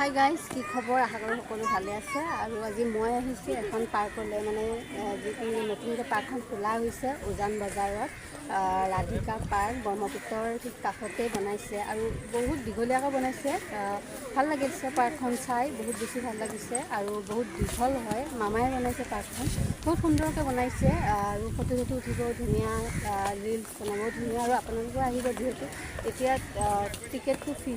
Hi guys, কি খবৰ? আশা কৰোঁ সকলো ভালে আছে। আৰু আজি মই আহিছোঁ এখন পাৰ্কলৈ, মানে যিটো নতুনকৈ পাৰ্কখন খোলা হৈছে উজান বজাৰত, ৰাধিকা পাৰ্ক, ব্ৰহ্মপুত্ৰৰ ঠিক কাষতেই বনাইছে আৰু বহুত দীঘলীয়াকৈ বনাইছে। ভাল লাগিছে পাৰ্কখন চাই, বহুত বেছি ভাল লাগিছে আৰু বহুত দীঘল হয়। মামাই বনাইছে পাৰ্কখন, বহুত সুন্দৰকৈ বনাইছে আৰু ফটো চটো উঠিব ধুনীয়া, ৰিলচ বনাব ধুনীয়া। আৰু আপোনালোকেও আহিব, যিহেতু এতিয়া টিকেটটো ফ্ৰী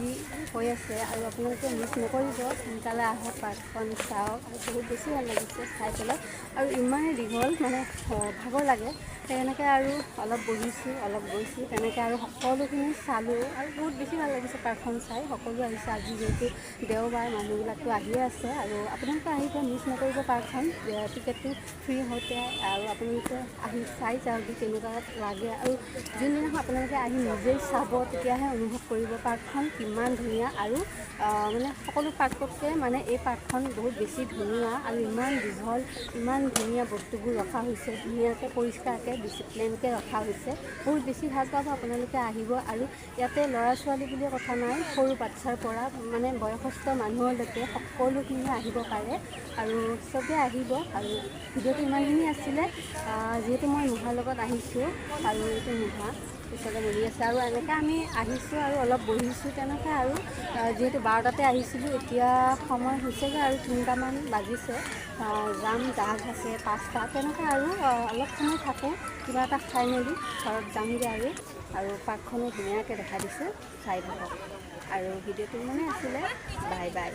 হৈ আছে আৰু আপোনালোকে মিছ নকৰিব, সোনকালে আহক, পাৰ্কখন চাওক। আৰু বহুত বেছি ভাল লাগিছে চাই পেলাই, আৰু ইমানেই দীঘল মানে ভাগৰ লাগে। তেনেকৈ আৰু অলপ বহিছোঁ, অলপ গৈছোঁ, তেনেকৈ আৰু সকলোখিনি চালোঁ আৰু বহুত বেছি ভাল লাগিছে পাৰ্কখন চাই। সকলো আহিছে আজি, যিহেতু দেওবাৰ, মানুহবিলাকতো আহিয়ে আছে। আৰু আপোনালোকে আহিব, মিছ নকৰিব পাৰ্কখন, টিকেটটো ফ্ৰী হওঁতে। আৰু আপোনালোকে আহি চাই যাওক কেনেকুৱা লাগে, আৰু যোনদিনাখন আপোনালোকে আহি নিজেই চাব তেতিয়াহে অনুভৱ কৰিব পাৰ্কখন কিমান ধুনীয়া। আৰু মানে সকলো পাৰ্কতকৈ মানে এই পাৰ্কখন বহুত বেছি ধুনীয়া আৰু ইমান দীঘল, ইমান ধুনীয়া বস্তুবোৰ ৰখা হৈছে, ধুনীয়াকৈ পৰিষ্কাৰকৈ ডিচিপ্লিনকৈ ৰখা হৈছে। বহুত বেছি ভাল পাব আপোনালোকে আহিব। আৰু ইয়াতে ল'ৰা ছোৱালী বুলিয়ে কথা নাই, সৰু বাচ্ছাৰ পৰা মানে বয়সস্থ মানুহলৈকে সকলোখিনি আহিব পাৰে আৰু চবেই আহিব। আৰু ভিডিঅ'টো ইমানখিনি আছিলে, যিহেতু মই মুহাৰ লগত আহিছোঁ আৰু এইটো মুহা ওচৰতে বহি আছে। আৰু এনেকৈ আমি আহিছোঁ আৰু অলপ বহিছোঁ তেনেকৈ। আৰু যিহেতু 12টাতে আহিছিলোঁ, এতিয়া সময় হৈছেগৈ আৰু 3টামান বাজিছে। যাম, জাহাজ আছে 5টা, তেনেকৈ আৰু অলপ সময় থাকোঁ, কিবা এটা খাই মেলি ঘৰত যামগৈ। আৰু পাৰ্কখনো ধুনীয়াকৈ দেখা দিছে, চাই থাকক। আৰু ভিডিঅ'টো ইমানেই আছিলে, বাই বাই।